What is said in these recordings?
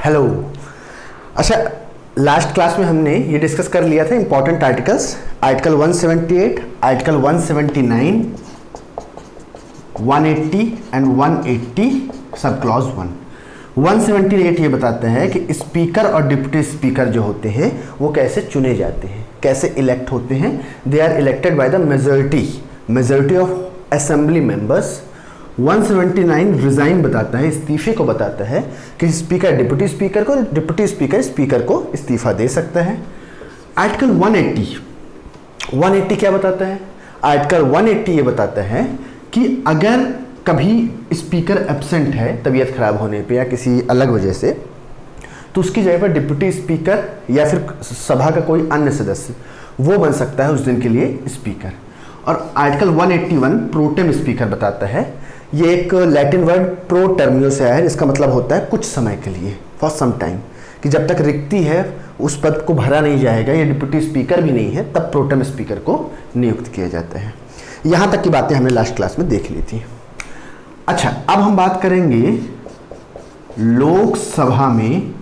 Hello. अच्छा, last class में हमने ये डिस्कस कर लिया था important articles, article 178, article 179, 180 and 180 sub clause 178 ये बताते हैं कि स्पीकर और डिप्टी स्पीकर जो होते हैं वो कैसे चुने जाते हैं, कैसे इलेक्ट होते हैं। They are elected by the majority of assembly members. 179 resign बताता है, इस्तीफे को बताता है कि स्पीकर डिप्टी स्पीकर को, डिप्टी स्पीकर को इस्तीफा दे सकता है। आर्टिकल 180 क्या बताता है? आर्टिकल 180 ये बताता है कि अगर कभी स्पीकर एब्सेंट है तबीयत खराब होने पे या किसी अलग वजह से, तो उसकी जगह पर डिप्टी स्पीकर या फिर सभा का कोई अन्य सदस्य वो बन सकता है उस दिन के लिए स्पीकर। और आर्टिकल 181 प्रोटेम स्पीकर बताता है, ये एक लैटिन वर्ड प्रो टर्मियो से आया है, इसका मतलब होता है कुछ समय के लिए, फॉर सम टाइम, कि जब तक रिक्ति है उस पद को भरा नहीं जाएगा या डिप्टी स्पीकर भी नहीं है तब प्रोटेम स्पीकर को नियुक्त किया जाता है। यहाँ तक की बातें हमने लास्ट क्लास में देख ली थी। अच्छा, अब हम बात करेंगे लोकसभा में।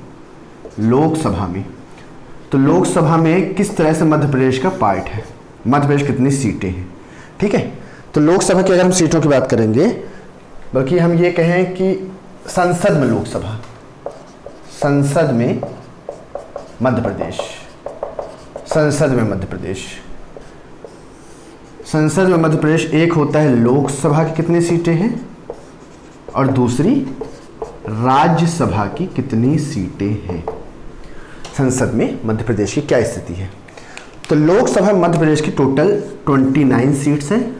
तो लोकसभा में किस तरह से मध्य प्रदेश का पार्ट है, मध्य प्रदेश कितनी सीटें हैं, ठीक है। तो लोकसभा की अगर हम सीटों की बात करेंगे, बल्कि हम ये कहें कि संसद में लोकसभा, संसद में मध्य प्रदेश, संसद में मध्य प्रदेश एक होता है लोकसभा की कितनी सीटें हैं और दूसरी राज्यसभा की कितनी सीटें हैं। संसद में मध्य प्रदेश की क्या स्थिति है? तो लोकसभा मध्य प्रदेश की टोटल 29 सीट्स हैं,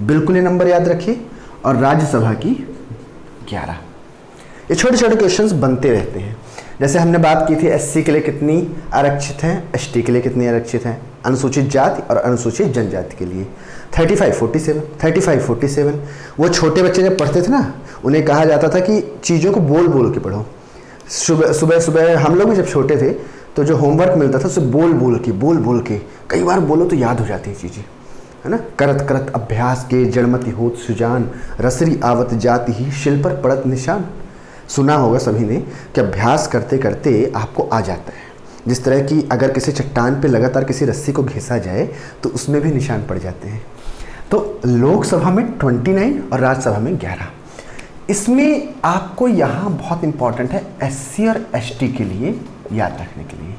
बिल्कुल ये नंबर याद रखिए, और राज्यसभा की 11। ये छोटे छोटे क्वेश्चंस बनते रहते हैं। जैसे हमने बात की थी एससी के लिए कितनी आरक्षित हैं, एसटी के लिए कितनी आरक्षित हैं, अनुसूचित जाति और अनुसूचित जनजाति के लिए 35-47। वो छोटे बच्चे जब पढ़ते थे ना, उन्हें कहा जाता था कि चीज़ों को बोल बोल के पढ़ो। सुबह हम लोग भी जब छोटे थे तो जो होमवर्क मिलता था उसे बोल बोल के कई बार बोलो तो याद हो जाती है चीज़ें, है ना। करत करत अभ्यास के जड़मति होत सुजान, रसरी आवत जाति ही शिल पर पड़त निशान। सुना होगा सभी ने कि अभ्यास करते करते आपको आ जाता है। जिस तरह की अगर किसी चट्टान पे लगातार किसी रस्सी को घिसा जाए तो उसमें भी निशान पड़ जाते हैं। तो लोकसभा में 29 और राज्यसभा में 11। इसमें आपको यहाँ बहुत इंपॉर्टेंट है एससी और एसटी के लिए याद रखने के लिए,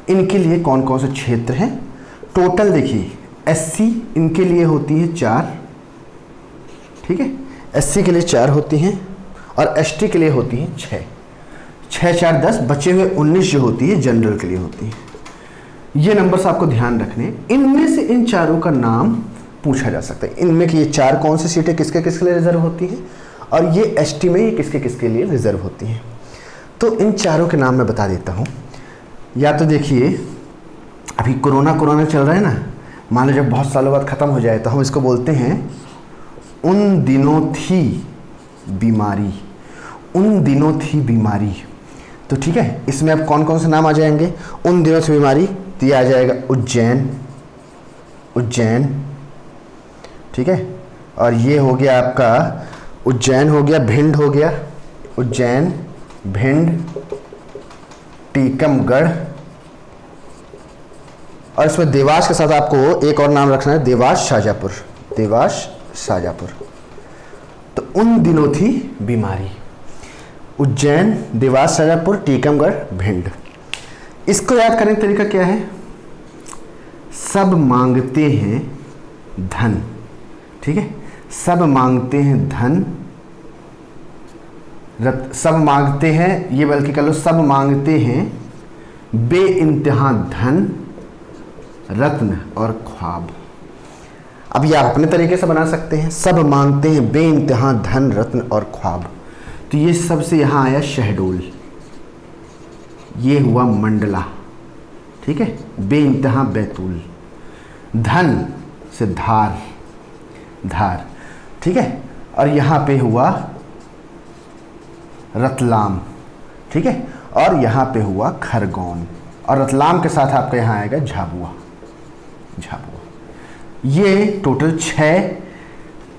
इनके लिए कौन कौन से क्षेत्र हैं। टोटल देखिए, एससी इनके लिए होती है 4, ठीक है, एससी के लिए 4 होती हैं और एसटी के लिए होती हैं 6। 6 4 10, बचे हुए 19 जो होती है जनरल के लिए होती है। ये नंबर्स आपको ध्यान रखने, इनमें से इन चारों का नाम पूछा जा सकता है। इनमें कि ये 4 कौन सी सीटें किसके किसके लिए रिजर्व होती हैं और ये एसटी में ये किसके किसके लिए रिजर्व होती हैं। तो इन चारों के नाम मैं बता देता हूँ। या तो देखिए, अभी कोरोना चल रहा है ना, मान लो जब बहुत सालों बाद ख़त्म हो जाए तो हम इसको बोलते हैं उन दिनों थी बीमारी। तो ठीक है, इसमें अब कौन कौन से नाम आ जाएंगे? उन दिनों थी बीमारी, तो ये आ जाएगा उज्जैन, ठीक है। और ये हो गया आपका उज्जैन, हो गया भिंड, हो गया उज्जैन, भिंड, टीकमगढ़, और इसमें देवास के साथ आपको एक और नाम रखना है, देवास शाहजहाँपुर। तो उन दिनों थी बीमारी, उज्जैन, देवास, शाहजहाँपुर, टीकमगढ़, भिंड। इसको याद करने का तरीका क्या है? सब मांगते हैं धन, ठीक है, सब मांगते हैं धन, सब मांगते हैं, ये बल्कि कह लो सब मांगते हैं बेइंतहा धन, रत्न और ख्वाब। अब ये आप अपने तरीके से बना सकते हैं, सब मांगते हैं बेइंतहा धन, रत्न और ख्वाब। तो ये सबसे यहाँ आया शहडोल, ये हुआ मंडला, ठीक है, बेइंतहा बैतूल, धन से धार, ठीक है, और यहाँ पे हुआ रतलाम, ठीक है, और यहाँ पे हुआ खरगोन, और रतलाम के साथ आपका यहाँ आएगा झाबुआ। ये टोटल 6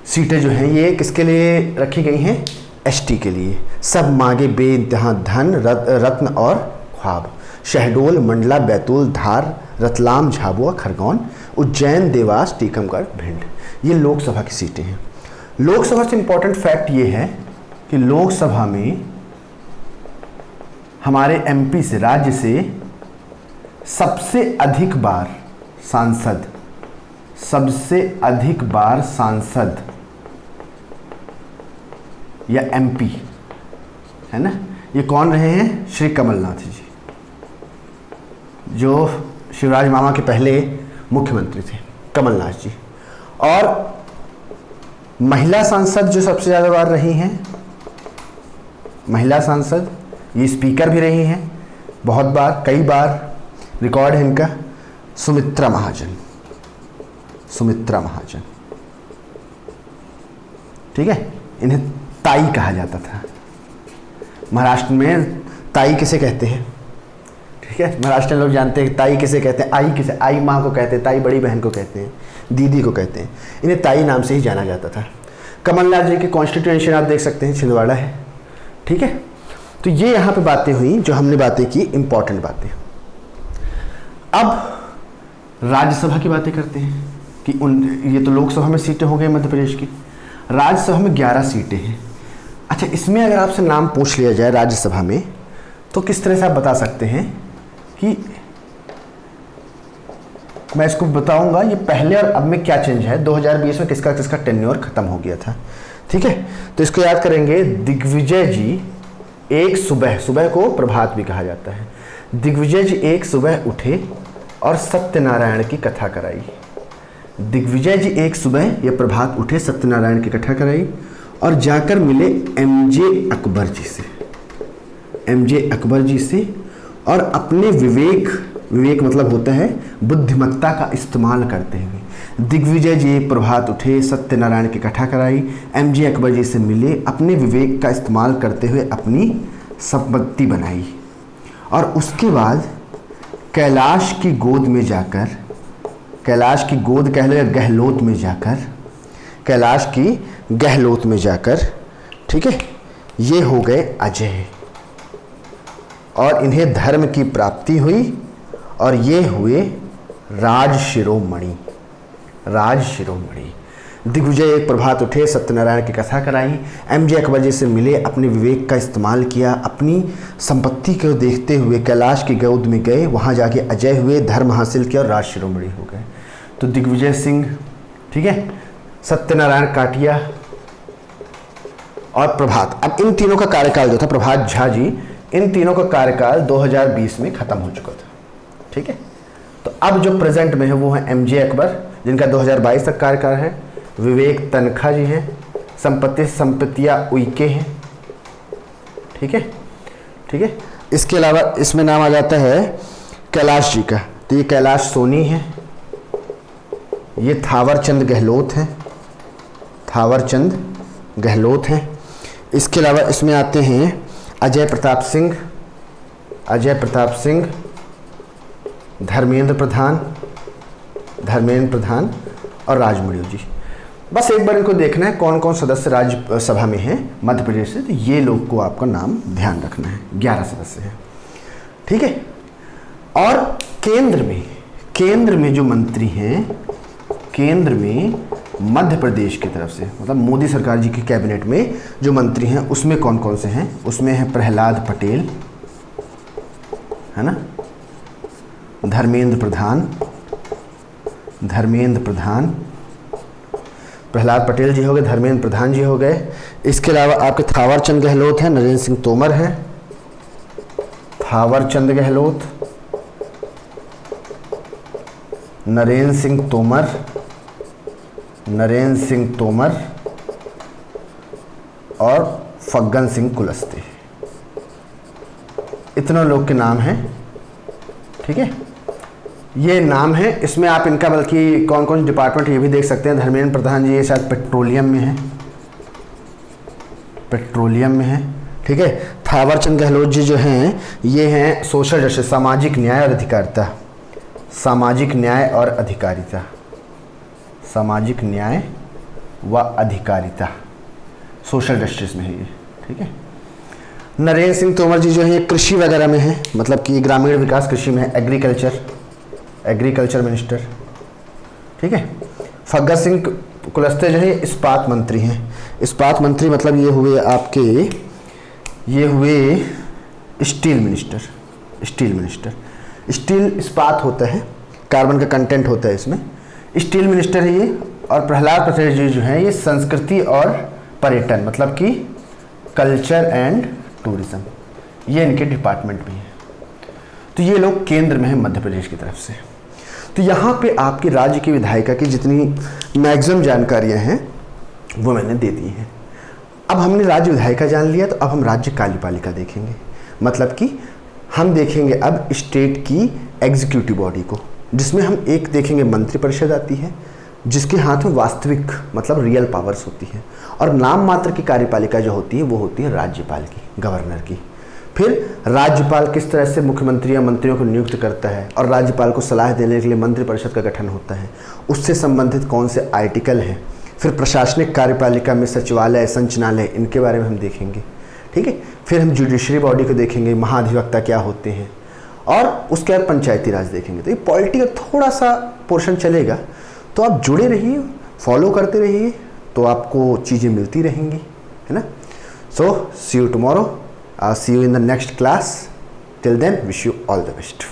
सीटें जो हैं ये किसके लिए रखी गई हैं? एसटी के लिए। सब मांगे बेइंतहा धन रत्न और ख्वाब। शहडोल, मंडला, बैतूल, धार, रतलाम, झाबुआ, खरगोन, उज्जैन, देवास, टीकमगढ़, भिंड, ये लोकसभा की सीटें हैं। लोकसभा से इंपॉर्टेंट फैक्ट ये है कि लोकसभा में हमारे एमपी से, राज्य से सबसे अधिक बार सांसद, सबसे अधिक बार सांसद या एमपी है ना, ये कौन रहे हैं? श्री कमलनाथ जी, जो शिवराज मामा के पहले मुख्यमंत्री थे, कमलनाथ जी। और महिला सांसद जो सबसे ज़्यादा बार रही हैं, महिला सांसद, ये स्पीकर भी रही हैं बहुत बार, कई बार रिकॉर्ड है इनका, सुमित्रा महाजन। सुमित्रा महाजन, ठीक है। इन्हें ताई कहा जाता था। महाराष्ट्र में ताई किसे कहते हैं? ठीक है, महाराष्ट्र में लोग जानते हैं ताई किसे कहते हैं। आई किसे? आई माँ को कहते हैं, ताई बड़ी बहन को कहते हैं, दीदी को कहते हैं। इन्हें ताई नाम से ही जाना जाता था। कमलनाथ जी की कॉन्स्टिट्यूएंसी आप देख सकते हैं, छिंदवाड़ा है, ठीक है। तो ये यहाँ पे बातें हुई जो हमने बातें की, इंपॉर्टेंट बातें। अब राज्यसभा की बातें करते हैं कि ये तो लोकसभा में सीटें हो गई मध्य प्रदेश की, राज्यसभा में 11 सीटें हैं। अच्छा, इसमें अगर आपसे नाम पूछ लिया जाए राज्यसभा में, तो किस तरह से आप बता सकते हैं कि मैं इसको बताऊंगा ये पहले और अब में क्या चेंज है, 2020 में किसका किसका टेन्योर खत्म हो गया था, ठीक है। तो इसको याद करेंगे। दिग्विजय जी एक सुबह, सुबह को प्रभात भी कहा जाता है, दिग्विजय जी एक सुबह उठे और सत्यनारायण की कथा कराई। दिग्विजय जी एक सुबह या प्रभात उठे, सत्यनारायण की कथा कराई और जाकर मिले एमजे अकबर जी से, एमजे अकबर जी से, और अपने विवेक, विवेक मतलब होता है बुद्धिमत्ता का इस्तेमाल करते हुए दिग्विजय जी प्रभात उठे, सत्यनारायण की कथा कराई, एमजे अकबर जी से मिले, अपने विवेक का इस्तेमाल करते हुए अपनी संपत्ति बनाई। और उसके बाद कैलाश की गोद में जाकर, कैलाश की गोद कह लो, गहलोत में जाकर, कैलाश की गहलोत में जाकर, ठीक है, ये हो गए अजय और इन्हें धर्म की प्राप्ति हुई और ये हुए राज शिरोमणि, राज शिरोमणि। दिग्विजय एक प्रभात उठे, सत्यनारायण की कथा कराई, एमजे अकबर जी से मिले, अपने विवेक का इस्तेमाल किया, अपनी संपत्ति को देखते हुए कैलाश की गोद में गए, वहाँ जाके अजय हुए, धर्म हासिल किया और राज शिरोमणि हो गए। तो दिग्विजय सिंह, ठीक है, सत्यनारायण काटिया और प्रभात, अब इन तीनों का कार्यकाल जो था, प्रभात झा जी, इन तीनों का कार्यकाल 2020 में खत्म हो चुका था, ठीक है। तो अब जो प्रेजेंट में है वो है एमजे अकबर, जिनका 2022 तक कार्यकाल है, विवेक तनखा जी हैं, संपत्तियाँ उइके हैं, ठीक है, ठीक है। इसके अलावा इसमें नाम आ जाता है कैलाश जी का, तो ये कैलाश सोनी है, ये थावरचंद गहलोत हैं, थावरचंद गहलोत हैं। इसके अलावा इसमें आते हैं अजय प्रताप सिंह, अजय प्रताप सिंह, धर्मेंद्र प्रधान, धर्मेंद्र प्रधान और राजमणि जी। बस एक बार इनको देखना है कौन कौन सदस्य राज्यसभा में हैं मध्य प्रदेश से, तो ये लोग को आपका नाम ध्यान रखना है, 11 सदस्य हैं, ठीक है। और केंद्र में जो मंत्री हैं, केंद्र में मध्य प्रदेश की तरफ से, मतलब मोदी सरकार जी की कैबिनेट में जो मंत्री हैं उसमें कौन कौन से हैं, उसमें है प्रहलाद पटेल, है ना, धर्मेंद्र प्रधान, धर्मेंद्र प्रधान, प्रहलाद पटेल जी हो गए, धर्मेंद्र प्रधान जी हो गए। इसके अलावा आपके थावरचंद गहलोत हैं, नरेंद्र सिंह तोमर हैं, थावरचंद गहलोत, नरेंद्र सिंह तोमर, नरेंद्र सिंह तोमर और फग्गन सिंह कुलस्ते, इतने लोग के नाम हैं, ठीक है। ये नाम है, इसमें आप इनका बल्कि कौन कौन डिपार्टमेंट ये भी देख सकते हैं। धर्मेंद्र प्रधान जी ये शायद पेट्रोलियम में है, पेट्रोलियम में है, ठीक है। थावरचंद गहलोत जी जो हैं ये हैं सोशल जस्टिस, सामाजिक न्याय और अधिकारिता, सामाजिक न्याय और अधिकारिता, सामाजिक न्याय व अधिकारिता, सोशल जस्टिस में है ये, ठीक है। नरेंद्र सिंह तोमर जी जो है कृषि वगैरह में है, मतलब कि ग्रामीण विकास कृषि में है, एग्रीकल्चर मिनिस्टर, ठीक है। फग्गन सिंह कुलस्ते जो है इस्पात मंत्री हैं। इस्पात मंत्री मतलब ये हुए आपके, ये हुए स्टील मिनिस्टर। स्टील इस्पात होता है, कार्बन का कंटेंट होता है इसमें, स्टील मिनिस्टर है ये। और प्रहलाद पटेल जी जो हैं ये संस्कृति और पर्यटन, मतलब कि कल्चर एंड टूरिज्म, ये इनके डिपार्टमेंट में है। तो ये लोग केंद्र में हैं मध्य प्रदेश की तरफ से। तो यहाँ पे आपके राज्य की विधायिका की जितनी मैक्सिमम जानकारियाँ हैं वो मैंने दे दी हैं। अब हमने राज्य विधायिका जान लिया, तो अब हम राज्य कार्यपालिका देखेंगे। मतलब कि हम देखेंगे अब स्टेट की एग्जीक्यूटिव बॉडी को, जिसमें हम एक देखेंगे मंत्रिपरिषद आती है, जिसके हाथ में वास्तविक मतलब रियल पावर्स होती है, और नाम मात्र की कार्यपालिका जो होती है वो होती है राज्यपाल की, गवर्नर की। फिर राज्यपाल किस तरह से मुख्यमंत्री या मंत्रियों को नियुक्त करता है, और राज्यपाल को सलाह देने के लिए मंत्रिपरिषद का गठन होता है, उससे संबंधित कौन से आर्टिकल हैं। फिर प्रशासनिक कार्यपालिका में सचिवालय, संचालनालय, इनके बारे में हम देखेंगे, ठीक है। फिर हम जुडिशरी बॉडी को देखेंगे, महाधिवक्ता क्या होते हैं, और उसके बाद पंचायती राज देखेंगे। तो ये पॉलिटी का थोड़ा सा पोर्शन चलेगा, तो आप जुड़े रहिए, फॉलो करते रहिए, तो आपको चीज़ें मिलती रहेंगी, है ना। So see you tomorrow, see you in the next class. Till then wish you all the best.